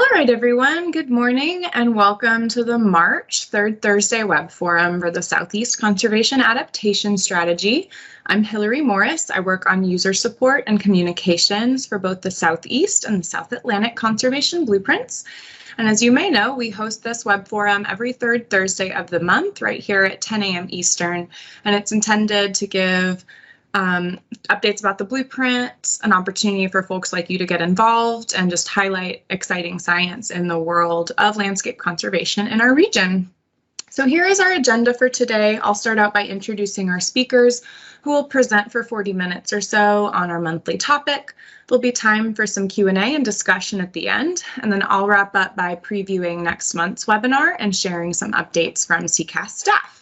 All right, everyone, good morning and welcome to the March 3rd Thursday Web Forum for the Southeast Conservation Adaptation Strategy. I'm Hillary Morris. I work on user support and communications for both the Southeast and the South Atlantic Conservation Blueprints. And as you may know, we host this web forum every third Thursday of the month right here at 10 a.m. Eastern, and it's intended to give updates about the blueprints, an opportunity for folks like you to get involved and just highlight exciting science in the world of landscape conservation in our region. So here is our agenda for today. I'll start out by introducing our speakers who will present for 40 minutes or so on our monthly topic. There'll be time for some Q&A and discussion at the end, and then I'll wrap up by previewing next month's webinar and sharing some updates from SECAS staff.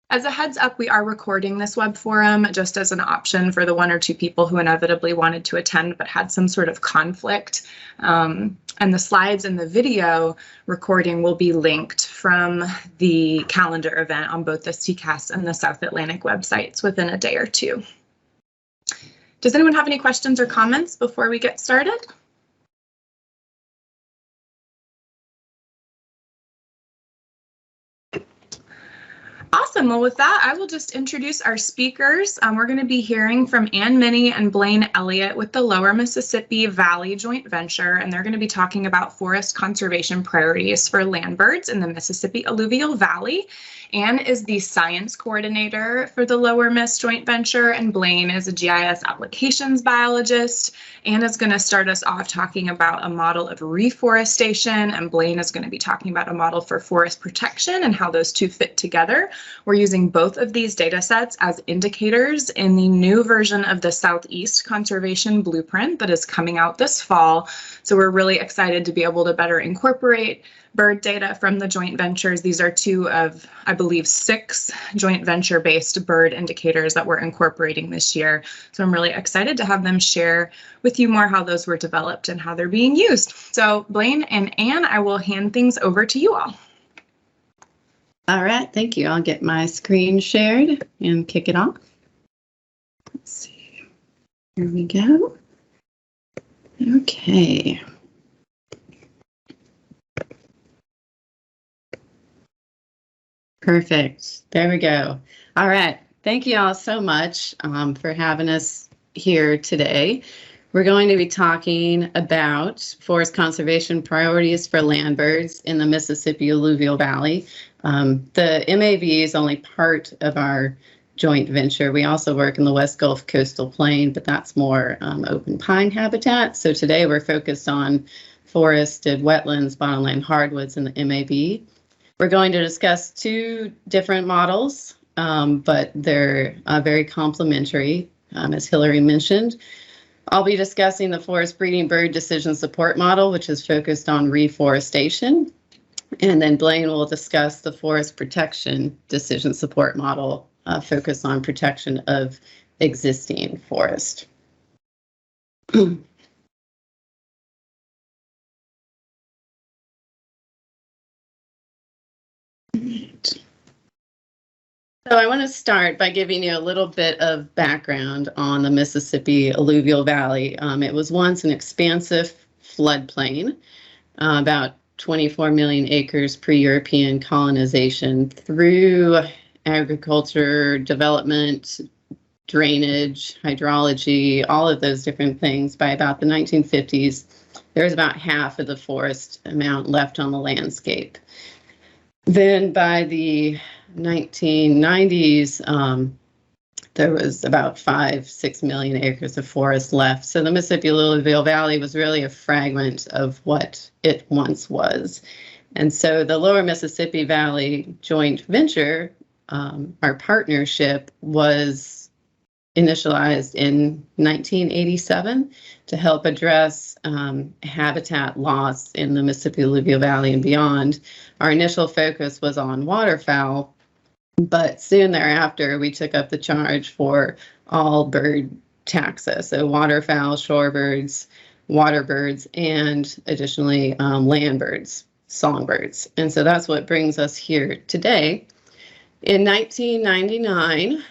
As a heads up, we are recording this web forum just as an option for the one or two people who inevitably wanted to attend but had some sort of conflict. And the slides and the video recording will be linked from the calendar event on both the SECAS and the South Atlantic websites within a day or two. Does anyone have any questions or comments before we get started? Awesome. Well, with that, I will just introduce our speakers. We're going to be hearing from Ann Minnie and Blaine Elliott with the Lower Mississippi Valley Joint Venture, and they're going to be talking about forest conservation priorities for landbirds in the Mississippi Alluvial Valley. Ann is the science coordinator for the Lower Miss Joint Venture, and Blaine is a GIS applications biologist. Ann is going to start us off talking about a model of reforestation, and Blaine is going to be talking about a model for forest protection and how those two fit together. We're using both of these data sets as indicators in the new version of the Southeast Conservation Blueprint that is coming out this fall. So we're really excited to be able to better incorporate bird data from the joint ventures. These are two of, I believe, 6 joint venture-based bird indicators that we're incorporating this year. So I'm really excited to have them share with you more how those were developed and how they're being used. So Blaine and Ann, I will hand things over to you all. All right, thank you. I'll get my screen shared and kick it off. Let's see. Here we go. Okay. Perfect. There we go. All right. Thank you all so much for having us here today. We're going to be talking about forest conservation priorities for landbirds in the Mississippi Alluvial Valley. The MAV is only part of our joint venture. We also work in the West Gulf Coastal Plain, but that's more open pine habitat. So today we're focused on forested wetlands, bottomland hardwoods, and the MAV. We're going to discuss 2 different models, but they're very complementary, as Hillary mentioned. I'll be discussing the forest breeding bird decision support model, which is focused on reforestation. And then Blaine will discuss the forest protection decision support model, focused on protection of existing forest. So I want to start by giving you a little bit of background on the Mississippi Alluvial Valley. It was once an expansive floodplain, about 24 million acres pre-European colonization. Through agriculture, development, drainage, hydrology, all of those different things, by about the 1950s, there was about half of the forest amount left on the landscape. Then by the 1990s, there was about 5-6 million acres of forest left. So the Mississippi Alluvial Valley was really a fragment of what it once was. And so the Lower Mississippi Valley Joint Venture, our partnership, was initialized in 1987 to help address habitat loss in the Mississippi Alluvial Valley and beyond. Our initial focus was on waterfowl, but soon thereafter we took up the charge for all bird taxa, so waterfowl, shorebirds, waterbirds, and additionally landbirds, songbirds. And so that's what brings us here today. In 1999,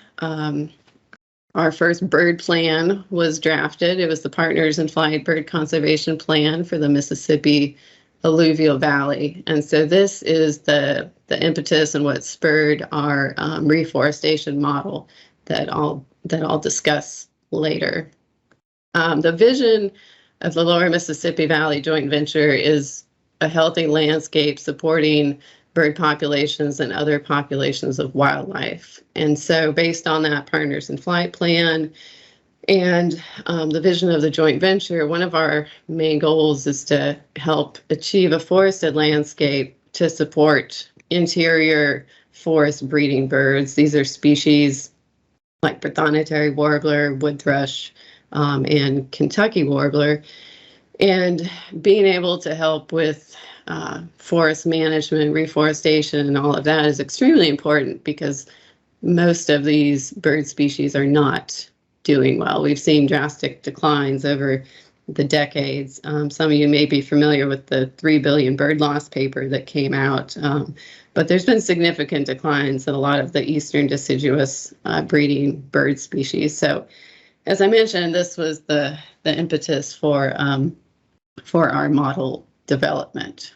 Our first bird plan was drafted. It was the Partners in Flight Bird Conservation Plan for the Mississippi Alluvial Valley. And so this is the impetus and what spurred our reforestation model that I'll discuss later. The vision of the Lower Mississippi Valley Joint Venture is a healthy landscape supporting bird populations and other populations of wildlife. And so based on that Partners in Flight plan and the vision of the joint venture, one of our main goals is to help achieve a forested landscape to support interior forest breeding birds. These are species like prothonotary warbler, wood thrush, and Kentucky warbler. And being able to help with forest management, reforestation, and all of that is extremely important because most of these bird species are not doing well. We've seen drastic declines over the decades. Some of you may be familiar with the 3 billion bird loss paper that came out, but there's been significant declines in a lot of the eastern deciduous breeding bird species. So as I mentioned, this was the impetus for our model development.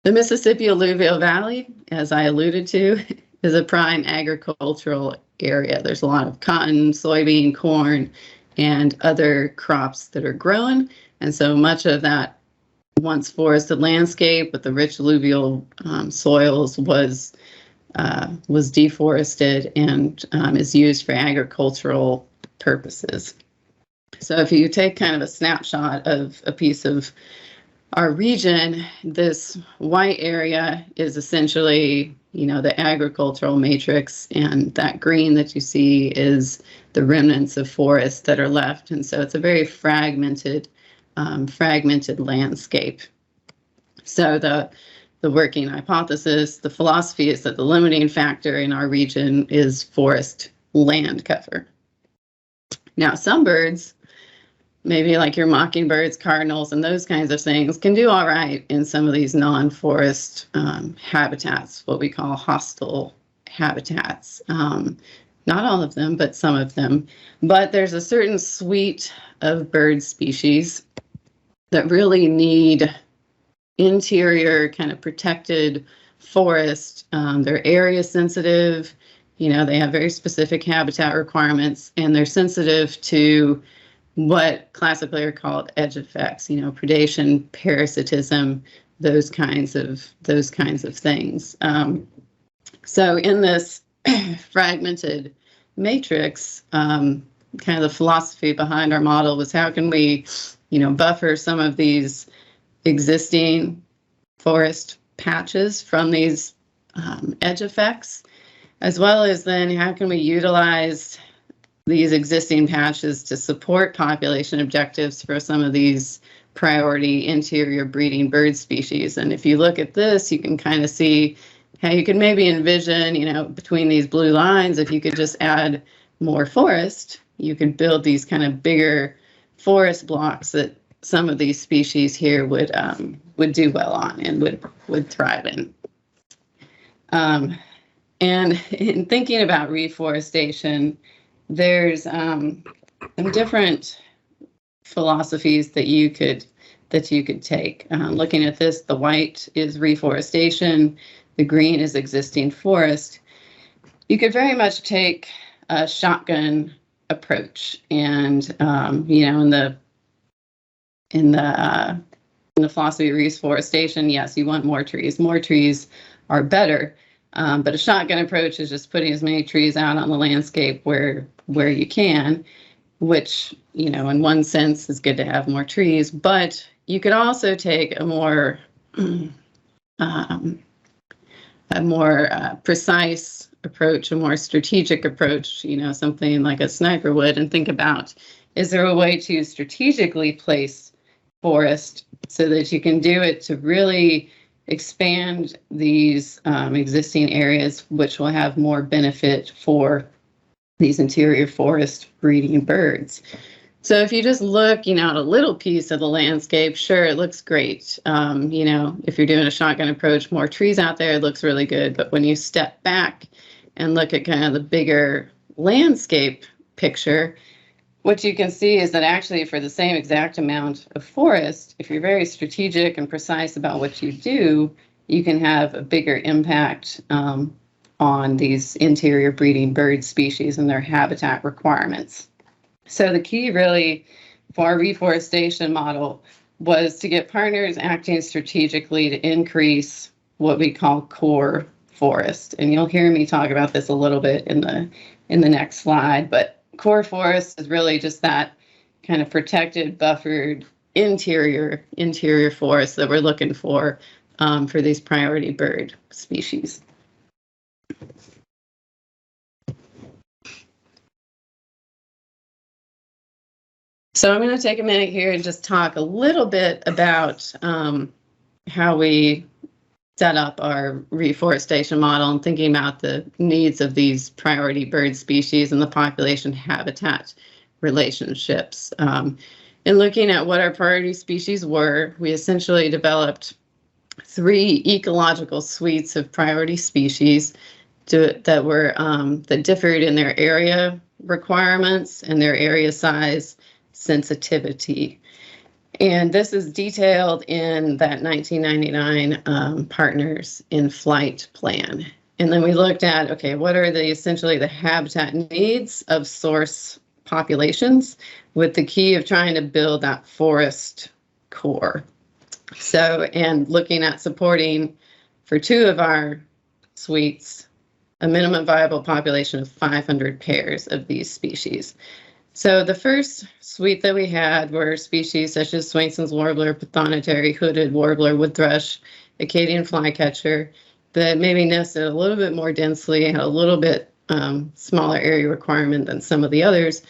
The Mississippi Alluvial Valley, as I alluded to, is a prime agricultural area. There's a lot of cotton, soybean, corn, and other crops that are grown. And so much of that once forested landscape with the rich alluvial soils was deforested and is used for agricultural purposes. So if you take kind of a snapshot of a piece of our region, this white area is essentially, the agricultural matrix, and that green that you see is the remnants of forests that are left. And so it's a very fragmented landscape. So the working hypothesis, the philosophy is that the limiting factor in our region is forest land cover. Now, some birds, maybe like your mockingbirds, cardinals, and those kinds of things, can do all right in some of these non-forest habitats, what we call hostile habitats. Not all of them, but some of them. But there's a certain suite of bird species that really need interior kind of protected forest. They're area sensitive. They have very specific habitat requirements, and they're sensitive to what classically are called edge effects, predation, parasitism, those kinds of things. So in this fragmented matrix, kind of the philosophy behind our model was how can we, buffer some of these existing forest patches from these edge effects, as well as then how can we utilize these existing patches to support population objectives for some of these priority interior breeding bird species. And if you look at this, you can kind of see how you could maybe envision, between these blue lines, if you could just add more forest, you could build these kind of bigger forest blocks that some of these species here would do well on and would thrive in. And in thinking about reforestation, there's some different philosophies that you could take. Looking at this, the white is reforestation, the green is existing forest. You could very much take a shotgun approach, and in the philosophy of reforestation, yes, you want more trees. More trees are better. But a shotgun approach is just putting as many trees out on the landscape where you can, which, in one sense is good to have more trees, but you could also take a more precise approach, a more strategic approach, something like a sniper would, and think about, is there a way to strategically place forest so that you can do it to really expand these existing areas, which will have more benefit for these interior forest breeding birds. So if you just look, at a little piece of the landscape, sure, it looks great. If you're doing a shotgun approach, more trees out there, it looks really good. But when you step back and look at kind of the bigger landscape picture, what you can see is that actually for the same exact amount of forest, if you're very strategic and precise about what you do, you can have a bigger impact on these interior breeding bird species and their habitat requirements. So the key really for our reforestation model was to get partners acting strategically to increase what we call core forest. And you'll hear me talk about this a little bit in the next slide, but core forest is really just that kind of protected, buffered interior forest that we're looking for these priority bird species. So I'm going to take a minute here and just talk a little bit about how we set up our reforestation model and thinking about the needs of these priority bird species and the population habitat relationships. In looking at what our priority species were, we essentially developed 3 ecological suites of priority species that differed in their area requirements and their area size sensitivity. And this is detailed in that 1999 Partners in Flight plan. And then we looked at, okay, what are essentially the habitat needs of source populations with the key of trying to build that forest core. So, and looking at supporting for 2 of our suites, a minimum viable population of 500 pairs of these species. So the first suite that we had were species such as Swainson's warbler, Pathonotary, hooded warbler, wood thrush, Acadian flycatcher, that maybe nested a little bit more densely, had a little bit smaller area requirement than some of the others,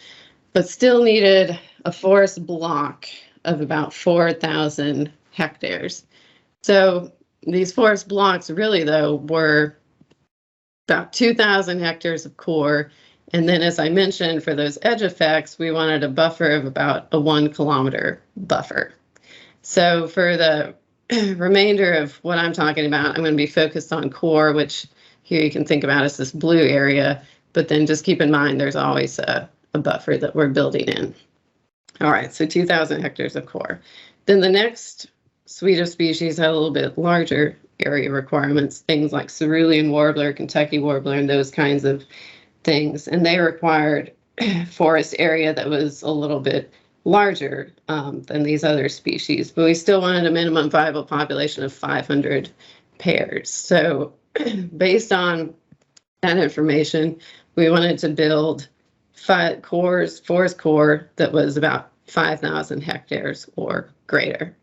but still needed a forest block of about 4,000 hectares. So these forest blocks really, though, were about 2,000 hectares of core. And then, as I mentioned, for those edge effects, we wanted a buffer of about a 1 kilometer buffer. So for the remainder of what I'm talking about, I'm going to be focused on core, which here you can think about as this blue area, but then just keep in mind there's always a buffer that we're building in. All right, so 2,000 hectares of core. Then the next suite of species had a little bit larger area requirements, things like cerulean warbler, Kentucky warbler, and those kinds of things. And they required forest area that was a little bit larger than these other species, but we still wanted a minimum viable population of 500 pairs. So based on that information, we wanted to build forest core that was about 5,000 hectares or greater.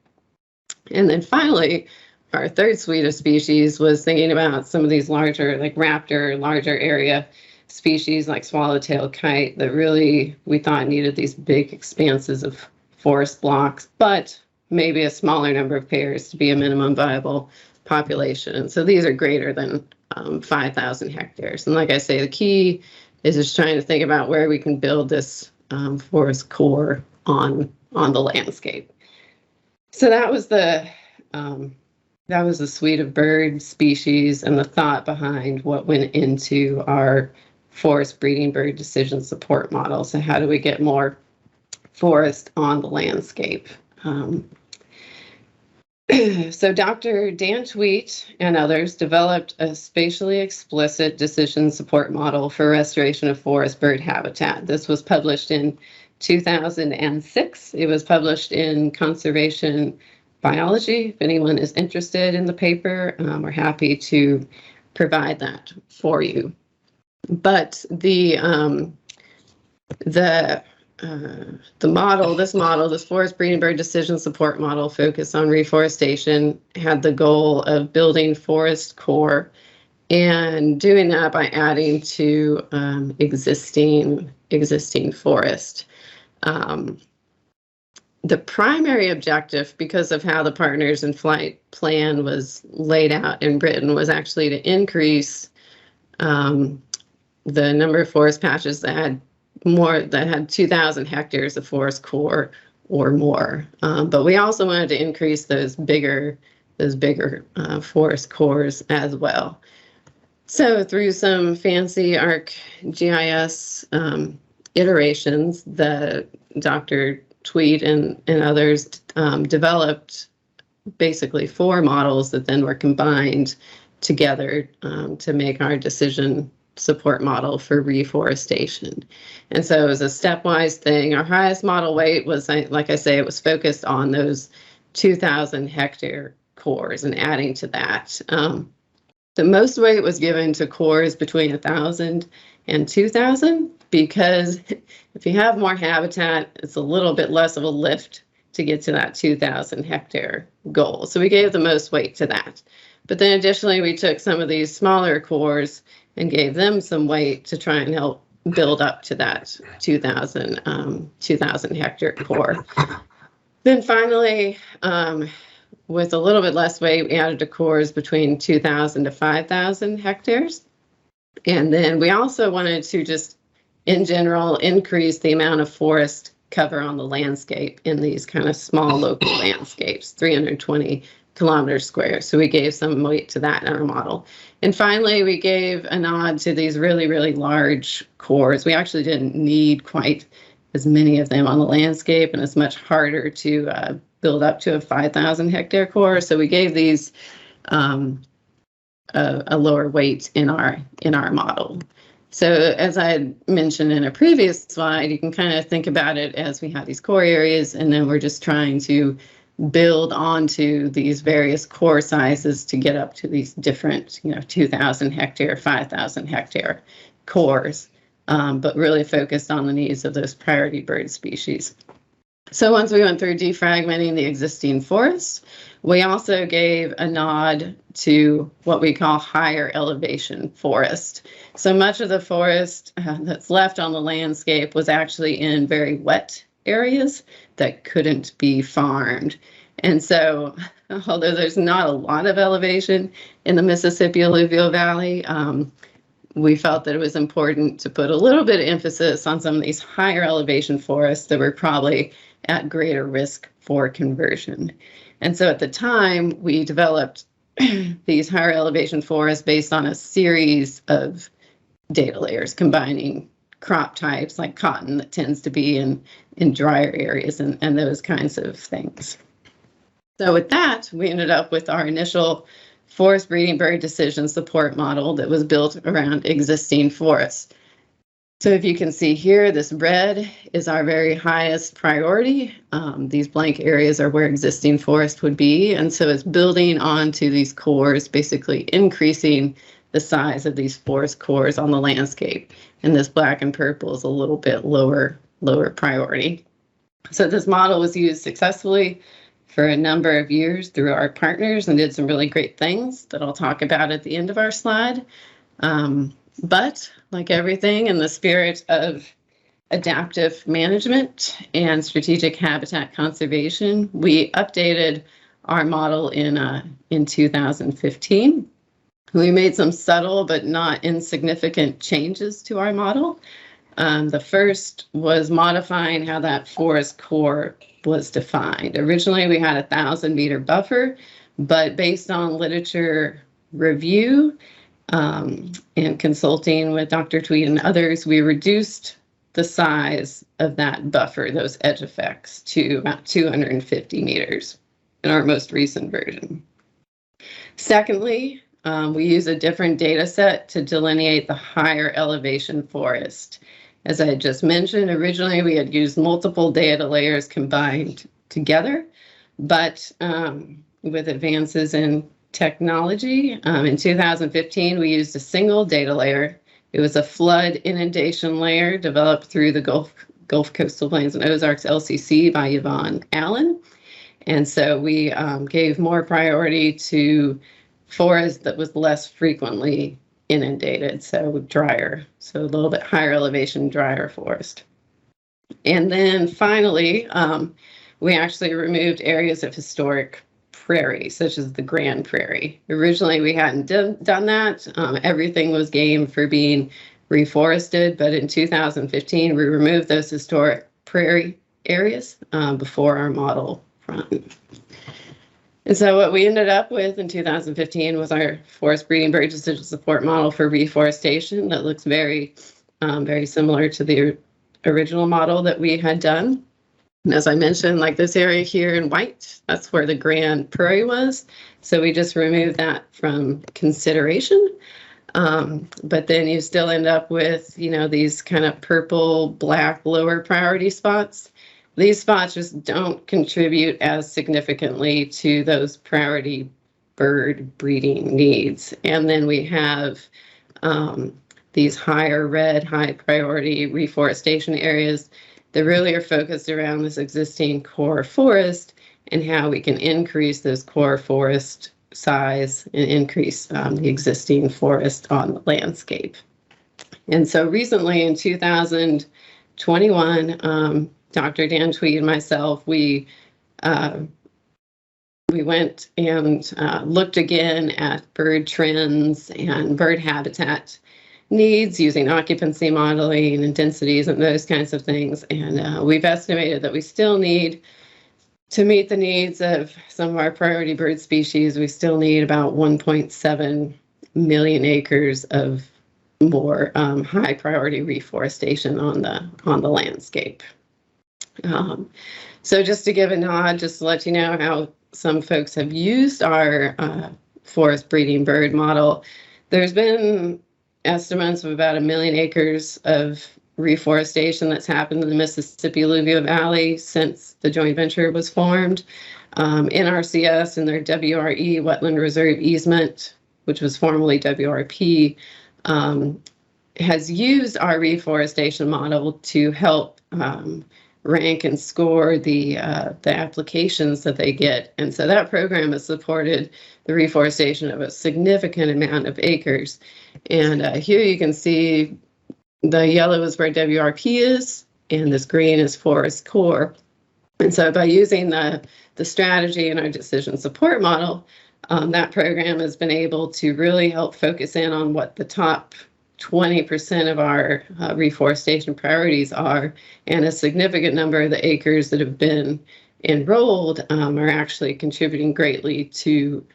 And then finally, our third suite of species was thinking about some of these larger, like raptor, larger area species like swallowtail kite that really we thought needed these big expanses of forest blocks, but maybe a smaller number of pairs to be a minimum viable population. And so these are greater than 5,000 hectares. And like I say, the key is just trying to think about where we can build this forest core on the landscape. So that was the suite of bird species and the thought behind what went into our forest breeding bird decision support model. So how do we get more forest on the landscape? So Dr. Dan Tweet and others developed a spatially explicit decision support model for restoration of forest bird habitat. This was published in 2006. It was published in Conservation Biology. If anyone is interested in the paper, we're happy to provide that for you. But this forest breeding bird decision support model focused on reforestation, had the goal of building forest core and doing that by adding to existing forest. The primary objective, because of how the Partners in Flight plan was laid out and written, was actually to increase the number of forest patches that had 2,000 hectares of forest core or more. But we also wanted to increase those bigger forest cores as well. So through some fancy ArcGIS iterations, the Dr. Tweed and others developed basically 4 models that then were combined together to make our decision support model for reforestation. And so it was a stepwise thing. Our highest model weight was, like I say, it was focused on those 2,000 hectare cores and adding to that. The most weight was given to cores between 1,000 and 2,000 because if you have more habitat, it's a little bit less of a lift to get to that 2,000 hectare goal. So we gave the most weight to that. But then additionally, we took some of these smaller cores and gave them some weight to try and help build up to that 2,000 hectare core. Then finally, with a little bit less weight, we added to cores between 2,000 to 5,000 hectares. And then we also wanted to just, in general, increase the amount of forest cover on the landscape in these kind of small local landscapes, 320 kilometers square. So we gave some weight to that in our model. And finally, we gave a nod to these really, really large cores. We actually didn't need quite as many of them on the landscape, and it's much harder to build up to a 5,000 hectare core. So we gave these a lower weight in our model. So as I had mentioned in a previous slide, you can kind of think about it as we have these core areas, and then we're just trying to build onto these various core sizes to get up to these different, 2,000 hectare, 5,000 hectare cores, but really focused on the needs of those priority bird species. So once we went through defragmenting the existing forests, we also gave a nod to what we call higher elevation forest. So much of the forest that's left on the landscape was actually in very wet areas that couldn't be farmed. And so, although there's not a lot of elevation in the Mississippi Alluvial Valley, we felt that it was important to put a little bit of emphasis on some of these higher elevation forests that were probably at greater risk for conversion. And so at the time, we developed these higher elevation forests based on a series of data layers combining crop types like cotton that tends to be in drier areas and those kinds of things. So with that, we ended up with our initial forest breeding bird decision support model that was built around existing forests. So if you can see here, this red is our very highest priority. These blank areas are where existing forest would be. And so it's building onto these cores, basically increasing the size of these forest cores on the landscape. And this black and purple is a little bit lower priority. So this model was used successfully for a number of years through our partners and did some really great things that I'll talk about at the end of our slide. But like everything, in the spirit of adaptive management and strategic habitat conservation, we updated our model in 2015. We made some subtle but not insignificant changes to our model. The first was modifying how that forest core was defined. Originally, we had a 1,000-meter buffer, but based on literature review and consulting with Dr. Tweed and others, we reduced the size of that buffer, those edge effects, to about 250 meters in our most recent version. Secondly, we use a different data set to delineate the higher elevation forest. As I just mentioned, originally we had used multiple data layers combined together, but with advances in technology, in 2015 we used a single data layer. It was a flood inundation layer developed through the Gulf Coastal Plains and Ozarks LCC by Yvonne Allen. And so we gave more priority to forest that was less frequently inundated, so drier, so a little bit higher elevation, drier forest. And then finally, we actually removed areas of historic prairie, such as the Grand Prairie. Originally, we hadn't done that. Everything was game for being reforested, but in 2015, we removed those historic prairie areas before our model run. And so what we ended up with in 2015 was our forest breeding bird decision support model for reforestation that looks very, very similar to the original model that we had done. And as I mentioned, like this area here in white, that's where the Grand Prairie was. So we just removed that from consideration. But then you still end up with, you know, these kind of purple, black, lower priority spots. These spots just don't contribute as significantly to those priority bird breeding needs. And then we have these higher red, high priority reforestation areas that really are focused around this existing core forest and how we can increase this core forest size and increase the existing forest on the landscape. And so recently in 2021, Dr. Dan Tweed and myself, we went and looked again at bird trends and bird habitat needs using occupancy modeling and densities and those kinds of things. And we've estimated that we still need, to meet the needs of some of our priority bird species, we still need about 1.7 million acres of more high priority reforestation on the landscape. So just to give a nod, just to let you know how some folks have used our forest breeding bird model, there's been estimates of about 1 million acres of reforestation that's happened in the Mississippi Alluvial Valley since the joint venture was formed. NRCS and their WRE, Wetland Reserve Easement, which was formerly WRP, has used our reforestation model to help rank and score the applications that they get. And so that program has supported the reforestation of a significant amount of acres. And here you can see the yellow is where WRP is, and this green is forest core. And so by using the strategy in our decision support model, that program has been able to really help focus in on what the top 20% of our reforestation priorities are, and a significant number of the acres that have been enrolled are actually contributing greatly to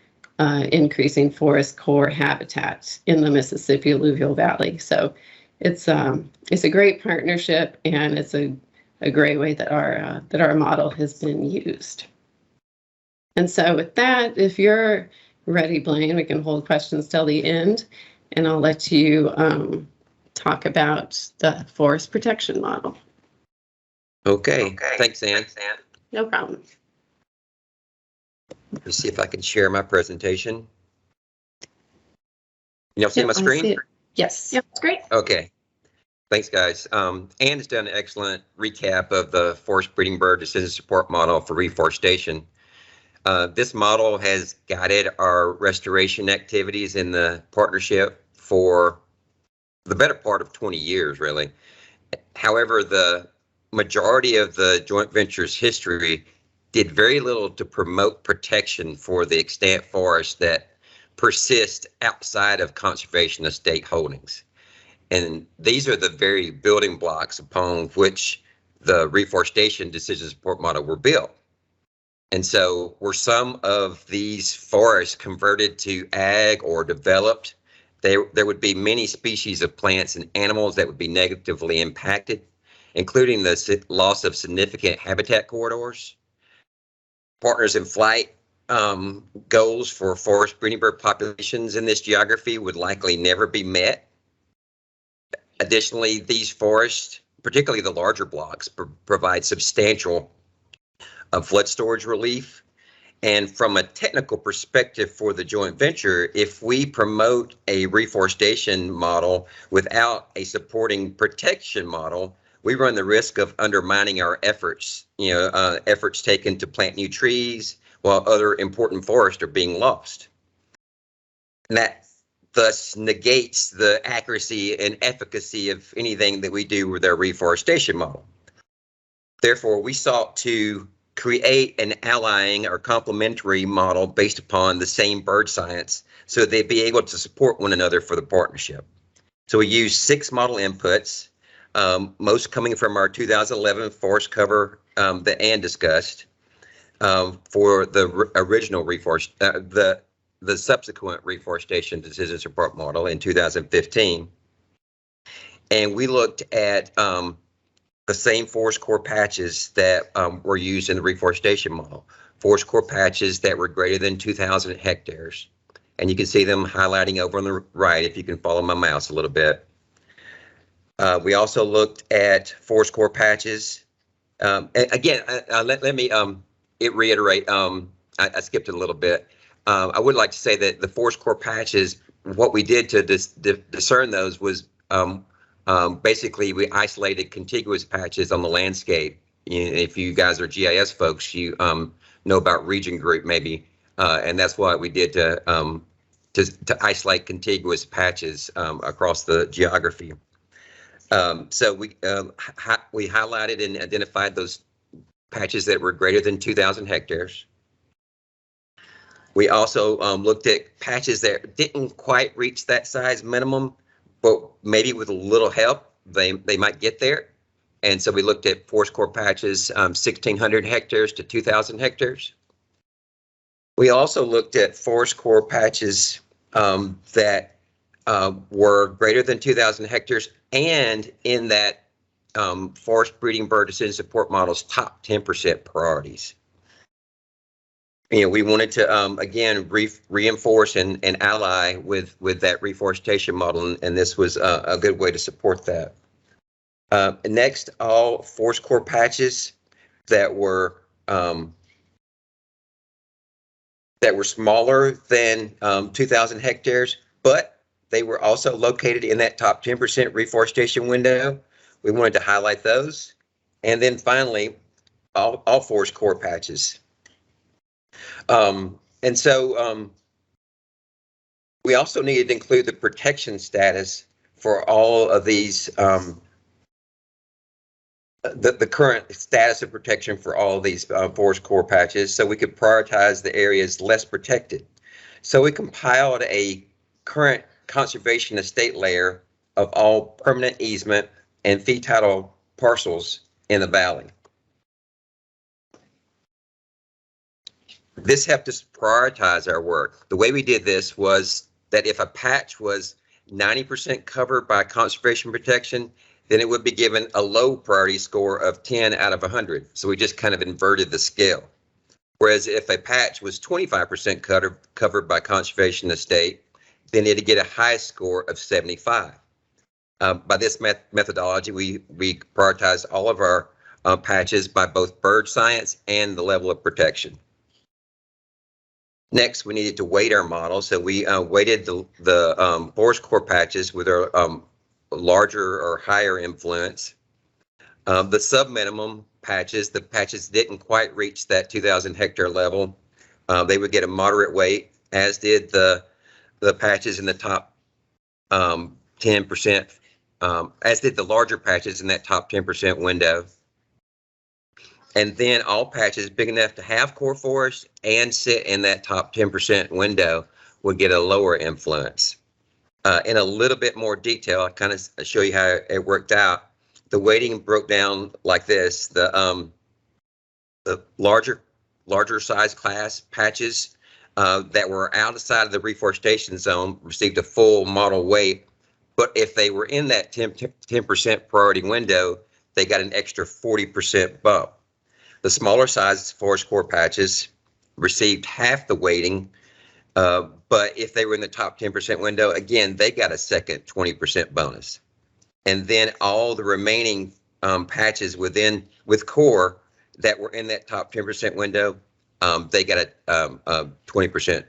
increasing forest core habitat in the Mississippi Alluvial Valley. So it's a great partnership, and it's a great way that our model has been used. And so with that, if you're ready, Blaine, we can hold questions till the end. And I'll let you talk about the forest protection model. Okay. Thanks, Ann. No problem. Let me see if I can share my presentation. Y'all see my screen? Yes. Yep, that's great. Okay. Thanks, guys. Ann has done an excellent recap of the forest breeding bird decision support model for reforestation. This model has guided our restoration activities in the partnership for the better part of 20 years, really. However, the majority of the joint venture's history did very little to promote protection for the extant forests that persist outside of conservation estate holdings. And these are the very building blocks upon which the reforestation decision support model were built. And so were some of these forests converted to ag or developed, there would be many species of plants and animals that would be negatively impacted, including the loss of significant habitat corridors. Partners in flight goals for forest breeding bird populations in this geography would likely never be met. Additionally, these forests, particularly the larger blocks, provide substantial flood storage relief. And from a technical perspective for the joint venture, if we promote a reforestation model without a supporting protection model, we run the risk of undermining our efforts, efforts taken to plant new trees while other important forests are being lost. And that thus negates the accuracy and efficacy of anything that we do with our reforestation model. Therefore, we sought to create an allying or complementary model based upon the same bird science so they'd be able to support one another for the partnership. So we used 6 model inputs, most coming from our 2011 forest cover that Ann discussed. for the original the subsequent reforestation decision support model in 2015. And we looked at the same forest core patches that were used in the reforestation model, forest core patches that were greater than 2,000 hectares. And you can see them highlighting over on the right if you can follow my mouse a little bit. We also looked at forest core patches. Again, let me reiterate, I skipped it a little bit. I would like to say that the forest core patches, what we did to discern those was basically we isolated contiguous patches on the landscape. If you guys are GIS folks, you know about region group maybe, and that's what we did to isolate contiguous patches across the geography. So we highlighted and identified those patches that were greater than 2,000 hectares. We also looked at patches that didn't quite reach that size minimum, but maybe with a little help, they might get there. And so we looked at forest core patches 1,600 hectares to 2,000 hectares. We also looked at forest core patches that were greater than 2,000 hectares and in that forest breeding bird decision support model's top 10% priorities. We wanted to again reinforce and ally with that reforestation model, and this was a good way to support that. Next, all forest core patches that were smaller than 2,000 hectares, but they were also located in that top 10% reforestation window. We wanted to highlight those. And then finally, all forest core patches. And so we also needed to include the protection status for all of these, the current status of protection for all of these forest core patches, so we could prioritize the areas less protected. So we compiled a current conservation estate layer of all permanent easement and fee title parcels in the valley. This helped us prioritize our work. The way we did this was that if a patch was 90% covered by conservation protection, then it would be given a low priority score of 10 out of 100. So we just kind of inverted the scale. Whereas if a patch was 25% covered by conservation estate, then it'd get a high score of 75. By this methodology, we prioritize all of our patches by both bird science and the level of protection. Next, we needed to weight our model, so we weighted the forest core patches with our larger or higher influence. The sub-minimum patches, the patches didn't quite reach that 2,000 hectare level. They would get a moderate weight, as did the patches in the top 10%, as did the larger patches in that top 10% window. And then all patches big enough to have core forest and sit in that top 10% window would get a lower influence. In a little bit more detail, I kind of show you how it worked out. The weighting broke down like this. The larger size class patches that were outside of the reforestation zone received a full model weight, but if they were in that 10% priority window, they got an extra 40% bump. The smaller size forest core patches received half the weighting, but if they were in the top 10% window, again, they got a second 20% bonus. And then all the remaining patches with core that were in that top 10% window, they got a 20%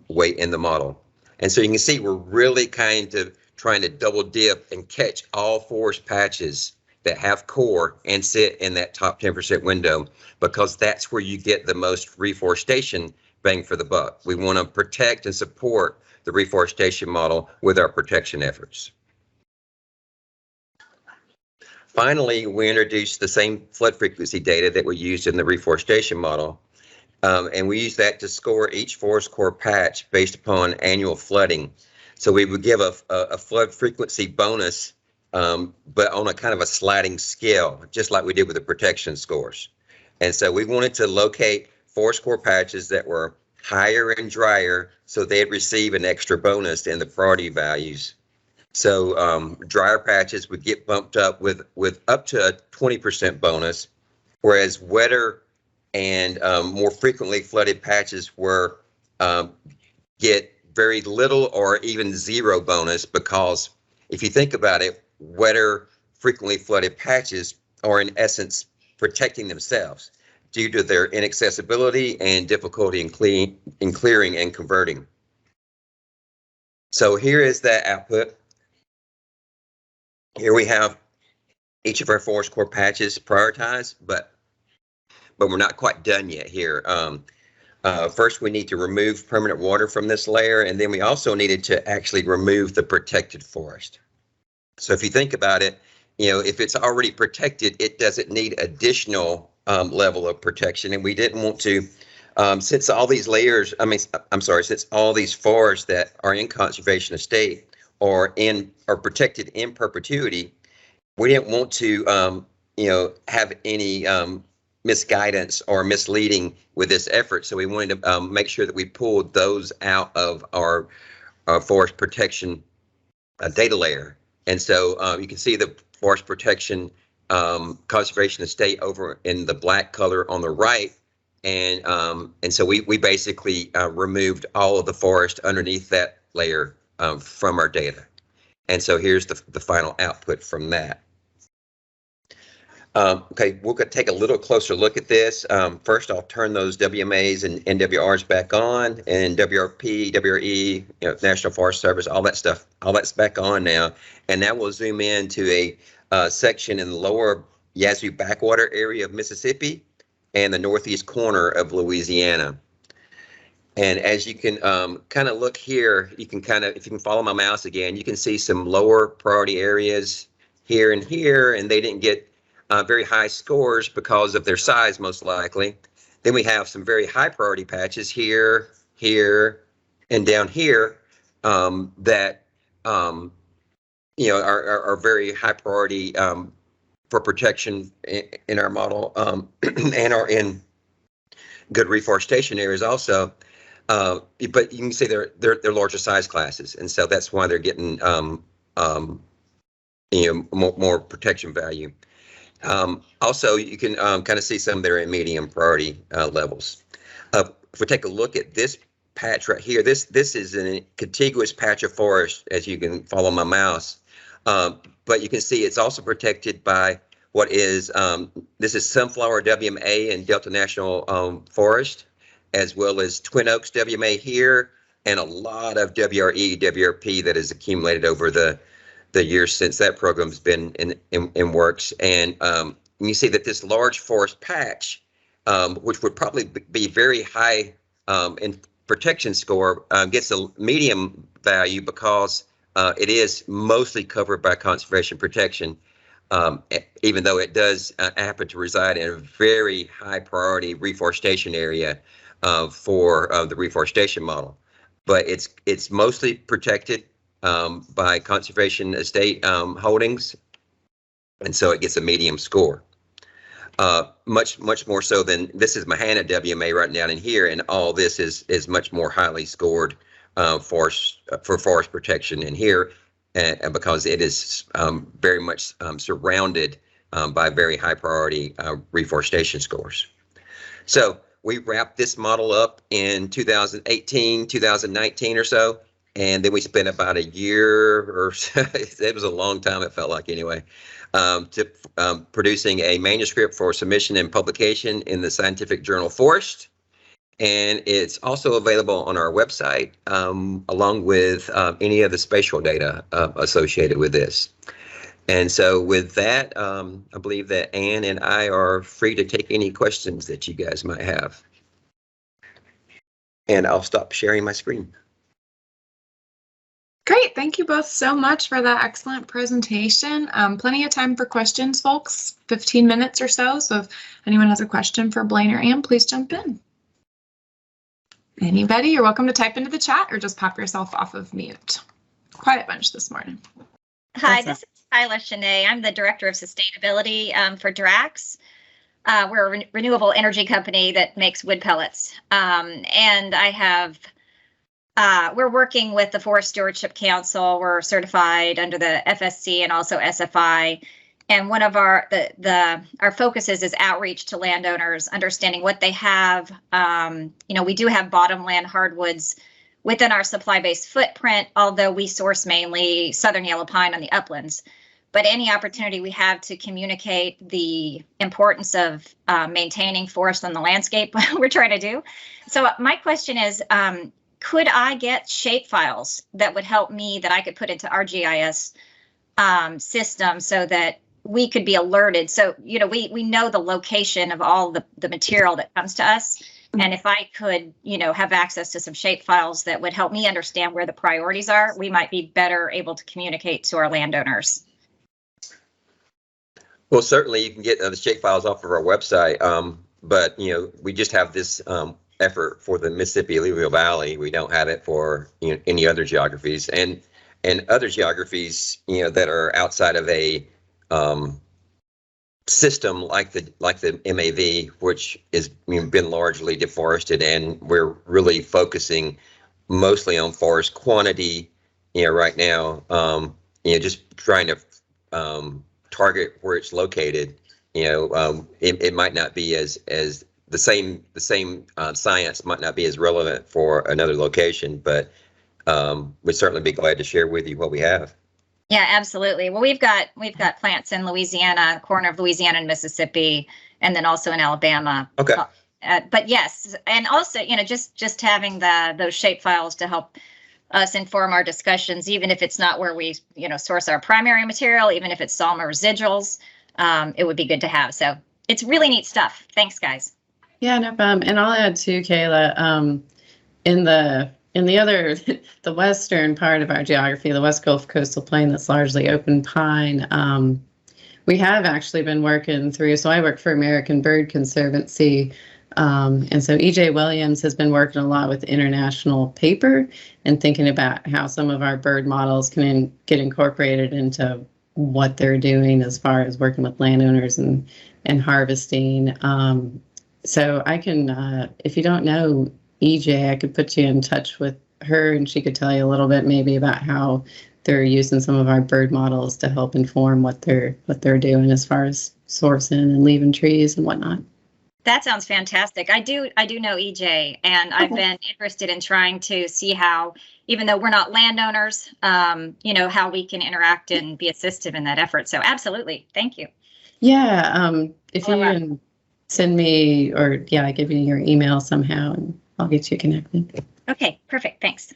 weight in the model. And so you can see we're really kind of trying to double dip and catch all forest patches that have core and sit in that top 10% window, because that's where you get the most reforestation bang for the buck. We want to protect and support the reforestation model with our protection efforts. Finally, we introduced the same flood frequency data that we used in the reforestation model, and we used that to score each forest core patch based upon annual flooding. So we would give a flood frequency bonus, but on a kind of a sliding scale, just like we did with the protection scores. And so we wanted to locate forest core patches that were higher and drier so they'd receive an extra bonus in the priority values. So drier patches would get bumped up with up to a 20% bonus, whereas wetter and more frequently flooded patches were get very little or even zero bonus, because if you think about it, wetter, frequently flooded patches are in essence protecting themselves due to their inaccessibility and difficulty in clearing and converting. So here is that output. Here we have each of our forest core patches prioritized, but we're not quite done yet here. First, we need to remove permanent water from this layer, and then we also needed to actually remove the protected forest. So if you think about it, if it's already protected, it doesn't need additional level of protection, and we didn't want to, since all these layers, since all these forests that are in conservation estate are protected in perpetuity, we didn't want to, have any misguidance or misleading with this effort. So we wanted to make sure that we pulled those out of our forest protection data layer. And so you can see the forest protection conservation estate over in the black color on the right. And so we basically removed all of the forest underneath that layer from our data. And so here's the final output from that. Okay, we're going to take a little closer look at this. First, I'll turn those WMAs and NWRs back on, and WRP, WRE, National Forest Service, all that stuff, all that's back on now. And now we'll zoom in to a section in the lower Yazoo Backwater area of Mississippi and the northeast corner of Louisiana. And as you can kind of look here, you can if you can follow my mouse again, you can see some lower priority areas here and here, and they didn't get very high scores because of their size, most likely. Then we have some very high priority patches here, here, and down here that are very high priority for protection in our model and are in good reforestation areas also. But you can see they're larger size classes, and so that's why they're getting more protection value. Also, you can kind of see some that are in medium priority levels. If we take a look at this patch right here, this is a contiguous patch of forest, as you can follow my mouse. But you can see it's also protected by what is, this is Sunflower WMA in Delta National Forest, as well as Twin Oaks WMA here, and a lot of WRE, WRP that has accumulated over the years since that program's been in works. And you see that this large forest patch, which would probably be very high in protection score, gets a medium value because it is mostly covered by conservation protection, even though it does happen to reside in a very high priority reforestation area for the reforestation model. But it's mostly protected by conservation estate holdings, and so it gets a medium score. Much more so than this is Mahana WMA right down in here, and all this is much more highly scored for forest protection in here, and because it is very much surrounded by very high priority reforestation scores. So we wrapped this model up in 2018, 2019 or so. And then we spent about a year or so, it was a long time, it felt like anyway, to producing a manuscript for submission and publication in the scientific journal Forest. And it's also available on our website, along with any of the spatial data associated with this. And so with that, I believe that Ann and I are free to take any questions that you guys might have. And I'll stop sharing my screen. Great. Thank you both so much for that excellent presentation. Plenty of time for questions, folks, 15 minutes or so. So if anyone has a question for Blaine or Ann, please jump in. Anybody, you're welcome to type into the chat or just pop yourself off of mute. Quiet bunch this morning. Hi, this is Kyla Shanae. I'm the Director of Sustainability for DRAX. we're a renewable energy company that makes wood pellets. And I have, we're working with the Forest Stewardship Council. We're certified under the FSC and also SFI. And one of our focuses is outreach to landowners, understanding what they have. We do have bottomland hardwoods within our supply-based footprint, although we source mainly southern yellow pine on the uplands. But any opportunity we have to communicate the importance of maintaining forest on the landscape, we're trying to do. So my question is, could I get shape files that would help me that I could put into our GIS system so that we could be alerted? So, we know the location of all the material that comes to us. And if I could, have access to some shape files that would help me understand where the priorities are, we might be better able to communicate to our landowners. Well, certainly you can get the shape files off of our website, but we just have this effort for the Mississippi Alluvial Valley. We don't have it for any other geographies, and other geographies that are outside of a system like the MAV, which has been largely deforested, and we're really focusing mostly on forest quantity right now. Just trying to target where it's located. It might not be as the same science might not be as relevant for another location, but we'd certainly be glad to share with you what we have. Yeah, absolutely. Well, we've got plants in Louisiana, corner of Louisiana and Mississippi, and then also in Alabama. Okay. But yes, and also just having those shape files to help us inform our discussions, even if it's not where we source our primary material, even if it's some residuals, it would be good to have. So it's really neat stuff. Thanks, guys. Yeah, no problem. And I'll add too, Kayla, in the other, the western part of our geography, the West Gulf Coastal Plain that's largely open pine, we have actually been working through, so I work for American Bird Conservancy, and so E.J. Williams has been working a lot with international paper and thinking about how some of our bird models can get incorporated into what they're doing as far as working with landowners and harvesting. So I can, if you don't know EJ, I could put you in touch with her and she could tell you a little bit maybe about how they're using some of our bird models to help inform what they're doing as far as sourcing and leaving trees and whatnot. That sounds fantastic. I do know EJ, and I've been interested in trying to see how, even though we're not landowners, how we can interact and be assistive in that effort. So absolutely. Thank you. Yeah. If you can send me, or I give you your email somehow and I'll get you connected. Okay, perfect. Thanks.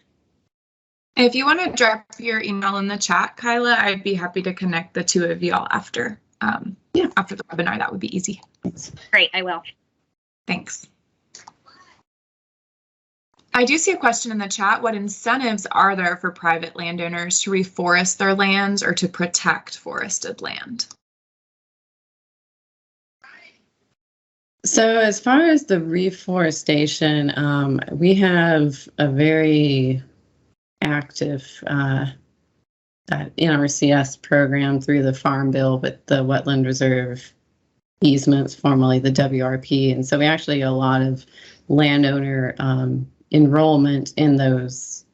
If you want to drop your email in the chat, Kyla, I'd be happy to connect the two of y'all after after the webinar. That would be easy. Thanks. Great, I will. Thanks. I do see a question in the chat. What incentives are there for private landowners to reforest their lands or to protect forested land? So as far as the reforestation, we have a very active NRCS program through the Farm Bill with the Wetland Reserve easements, formerly the WRP. And so we actually get a lot of landowner enrollment in those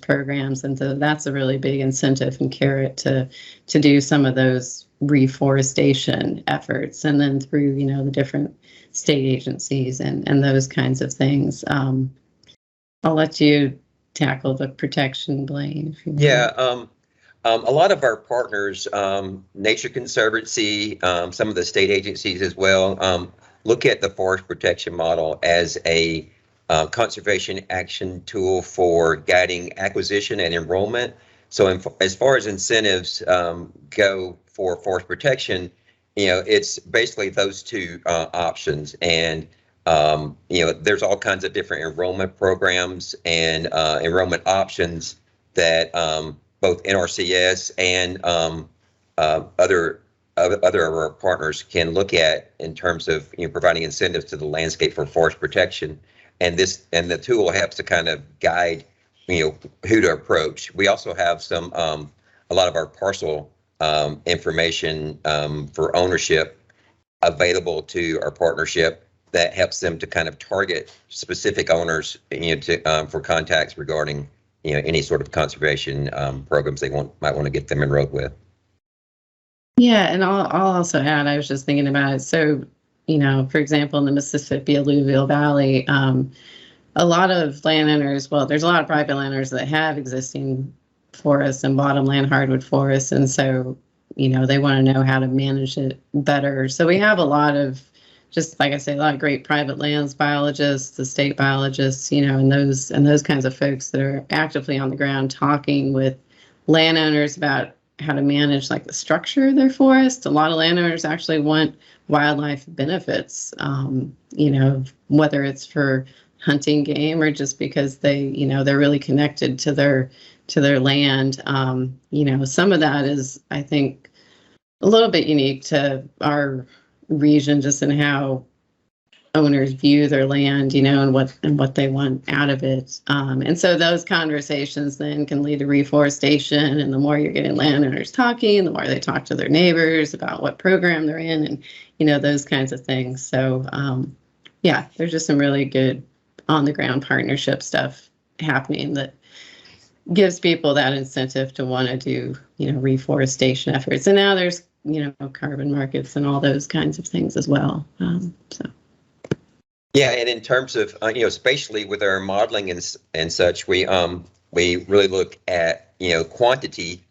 programs. And so that's a really big incentive and carrot to do some of those reforestation efforts. And then through, the different state agencies and those kinds of things. I'll let you tackle the protection, Blaine. If you want. Yeah. A lot of our partners, Nature Conservancy, some of the state agencies as well, look at the forest protection model as a conservation action tool for guiding acquisition and enrollment. So as far as incentives go for forest protection, it's basically those two options. And, there's all kinds of different enrollment programs and enrollment options that both NRCS and other of our partners can look at in terms of providing incentives to the landscape for forest protection, and the tool helps to kind of guide who to approach. We also have some a lot of our parcel information for ownership available to our partnership that helps them to kind of target specific owners, to for contacts regarding any sort of conservation programs they might want to get them enrolled with. Yeah, and I'll also add, I was just thinking about it. So, for example, in the Mississippi Alluvial Valley, a lot of landowners, well, there's a lot of private landowners that have existing forests and bottomland hardwood forests, and so they want to know how to manage it better. So we have a lot of, just like I say, a lot of great private lands biologists, the state biologists, and those kinds of folks that are actively on the ground talking with landowners about how to manage like the structure of their forest. A lot of landowners actually want wildlife benefits, whether it's for hunting game or just because they're really connected to their land. Some of that is, I think, a little bit unique to our region, just in how owners view their land, and what they want out of it. And so those conversations then can lead to reforestation. And the more you're getting landowners talking, the more they talk to their neighbors about what program they're in, and those kinds of things. So there's just some really good on the ground partnership stuff happening that gives people that incentive to want to do, reforestation efforts. And now there's, carbon markets and all those kinds of things as well. Yeah, and in terms of, spatially with our modeling and such, we really look at, quantity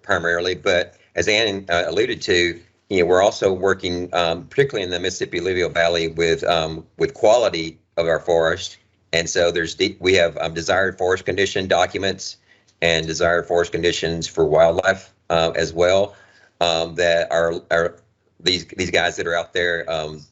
primarily, but as Ann alluded to, we're also working, particularly in the Mississippi Alluvial Valley, with quality of our forest. And so we have desired forest condition documents and desired forest conditions for wildlife as well, that are these guys that are out there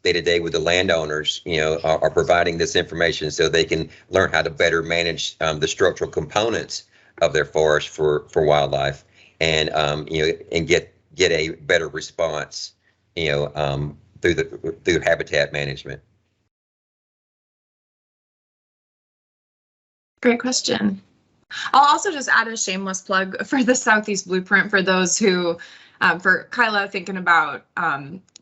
day to day with the landowners, are providing this information so they can learn how to better manage the structural components of their forest for wildlife, and and get a better response, through habitat management. Great question. I'll also just add a shameless plug for the Southeast Blueprint for those who, for Kyla, thinking about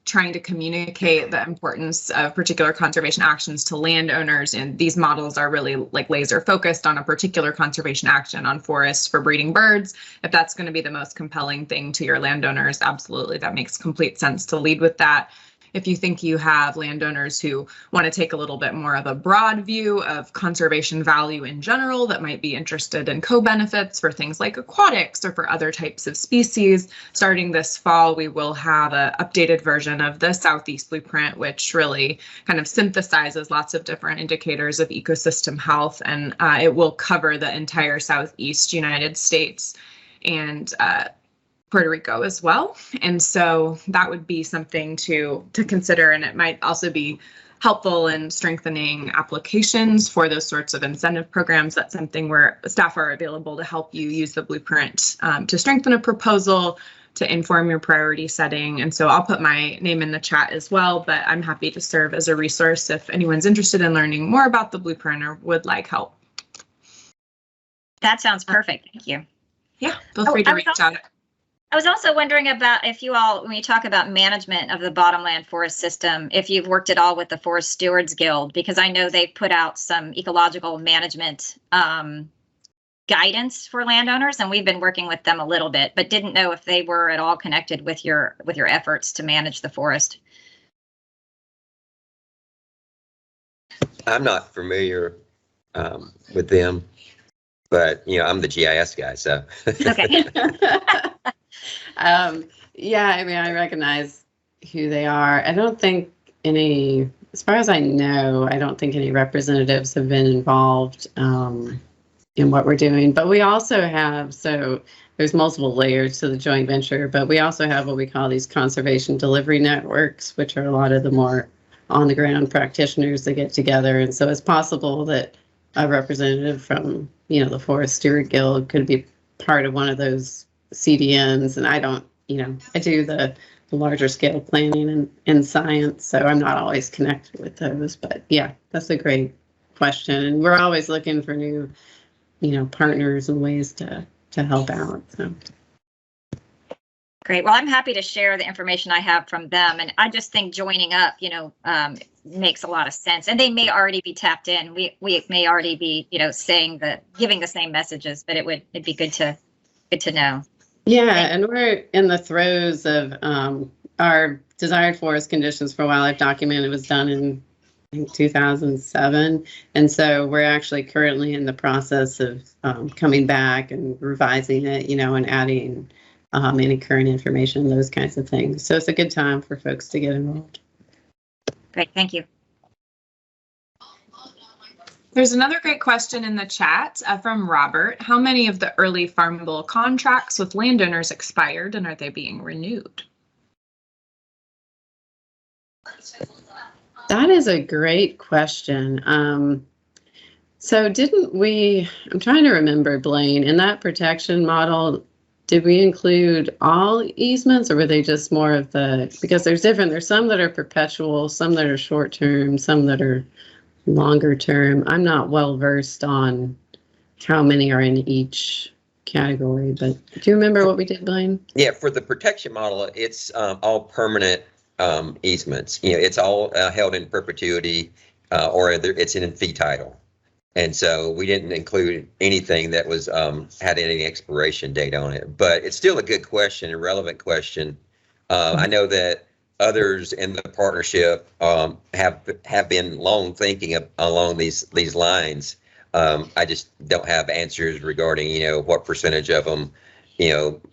trying to communicate the importance of particular conservation actions to landowners. And these models are really like laser focused on a particular conservation action on forests for breeding birds. If that's going to be the most compelling thing to your landowners, absolutely, that makes complete sense to lead with that. If you think you have landowners who want to take a little bit more of a broad view of conservation value in general, that might be interested in co-benefits for things like aquatics or for other types of species, starting this fall, we will have an updated version of the Southeast Blueprint, which really kind of synthesizes lots of different indicators of ecosystem health, and it will cover the entire Southeast United States and Puerto Rico as well. And so that would be something to consider, and it might also be helpful in strengthening applications for those sorts of incentive programs. That's something where staff are available to help you use the blueprint to strengthen a proposal, to inform your priority setting. And so I'll put my name in the chat as well, but I'm happy to serve as a resource if anyone's interested in learning more about the blueprint or would like help. That sounds perfect. Thank you. Yeah, feel free to reach out. I was also wondering about if you all, when you talk about management of the bottomland forest system, if you've worked at all with the Forest Stewards Guild, because I know they put out some ecological management guidance for landowners, and we've been working with them a little bit, but didn't know if they were at all connected with your efforts to manage the forest. I'm not familiar with them, but I'm the GIS guy, so. Okay. Yeah, I mean, I recognize who they are. I don't think any, as far as I know, I don't think any representatives have been involved in what we're doing. But we also have, so there's multiple layers to the joint venture, but we also have what we call these conservation delivery networks, which are a lot of the more on the ground practitioners that get together. And so it's possible that a representative from, the Forest Steward Guild could be part of one of those CDNs, and I don't, I do the larger scale planning and science, so I'm not always connected with those. But yeah, that's a great question, and we're always looking for new, partners and ways to help out. So Great. Well, I'm happy to share the information I have from them. And I just think joining up, makes a lot of sense. And they may already be tapped in. We may already be, giving the same messages, but it'd be good to know. Yeah, and we're in the throes of our desired forest conditions for wildlife document. It was done in, I think, 2007. And so we're actually currently in the process of coming back and revising it, and adding any current information, those kinds of things. So it's a good time for folks to get involved. Great, thank you. There's another great question in the chat from Robert. How many of the early Farmable contracts with landowners expired, and are they being renewed? That is a great question. So didn't we, I'm trying to remember, Blaine, in that protection model, did we include all easements, or were they just more of because there's some that are perpetual, some that are short term, some that are longer term. I'm not well versed on how many are in each category, but do you remember what we did, Blaine? Yeah, for the protection model, it's all permanent easements. It's all held in perpetuity, or it's in fee title. And so we didn't include anything that was had any expiration date on it. But it's still a good question, a relevant question. I know that others in the partnership have been long thinking along these lines. I just don't have answers regarding what percentage of them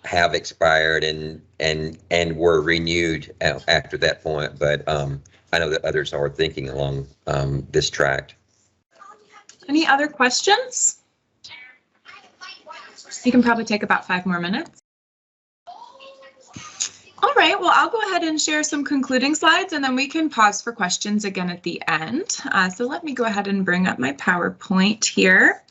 have expired and were renewed after that point. But I know that others are thinking along this track. Any other questions? You can probably take about 5 more minutes. All right, well, I'll go ahead and share some concluding slides, and then we can pause for questions again at the end. So let me go ahead and bring up my PowerPoint here.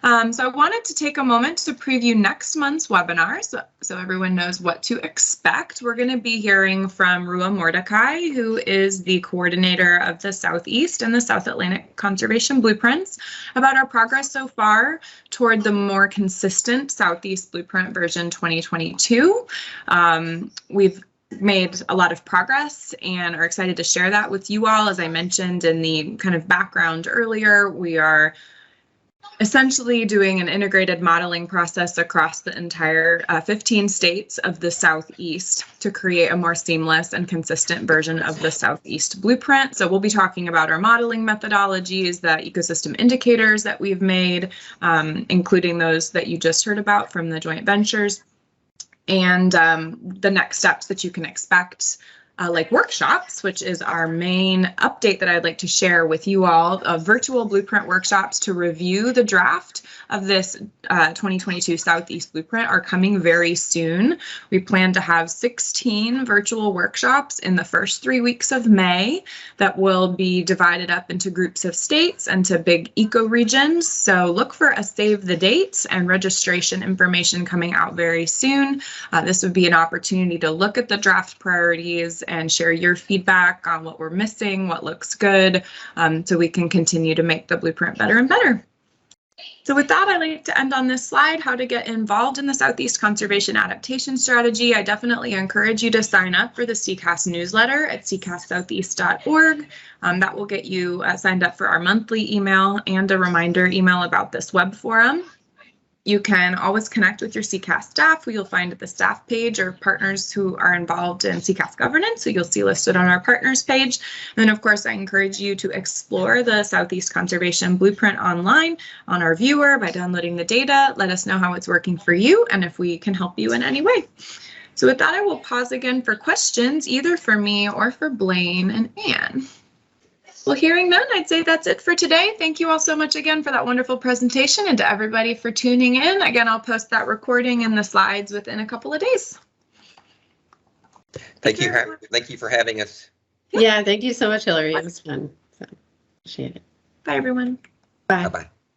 So I wanted to take a moment to preview next month's webinar so everyone knows what to expect. We're going to be hearing from Rua Mordecai, who is the coordinator of the Southeast and the South Atlantic Conservation Blueprints, about our progress so far toward the more consistent Southeast Blueprint version 2022. We've made a lot of progress and are excited to share that with you all. As I mentioned in the kind of background earlier, we are essentially doing an integrated modeling process across the entire 15 states of the Southeast to create a more seamless and consistent version of the Southeast Blueprint. So we'll be talking about our modeling methodologies, the ecosystem indicators that we've made, including those that you just heard about from the joint ventures, and the next steps that you can expect, like workshops, which is our main update that I'd like to share with you all, virtual blueprint workshops to review the draft of this 2022 Southeast Blueprint are coming very soon. We plan to have 16 virtual workshops in the first 3 weeks of May that will be divided up into groups of states and to big ecoregions. So look for a save the dates and registration information coming out very soon. This would be an opportunity to look at the draft priorities and share your feedback on what we're missing, what looks good, so we can continue to make the blueprint better and better. So with that, I'd like to end on this slide, how to get involved in the Southeast Conservation Adaptation Strategy. I definitely encourage you to sign up for the SECAS newsletter at secassoutheast.org. That will get you signed up for our monthly email and a reminder email about this web forum. You can always connect with your SECAS staff, who you'll find at the staff page, or partners who are involved in SECAS governance, who you'll see listed on our partners page. And then, of course, I encourage you to explore the Southeast Conservation Blueprint online on our viewer by downloading the data. Let us know how it's working for you and if we can help you in any way. So with that, I will pause again for questions, either for me or for Blaine and Anne. Well, hearing none, I'd say that's it for today. Thank you all so much again for that wonderful presentation, and to everybody for tuning in. Again, I'll post that recording and the slides within a couple of days. Thank you for having us. Yeah, thank you so much, Hillary. It was fun. So, appreciate it. Bye, everyone. Bye. Bye-bye.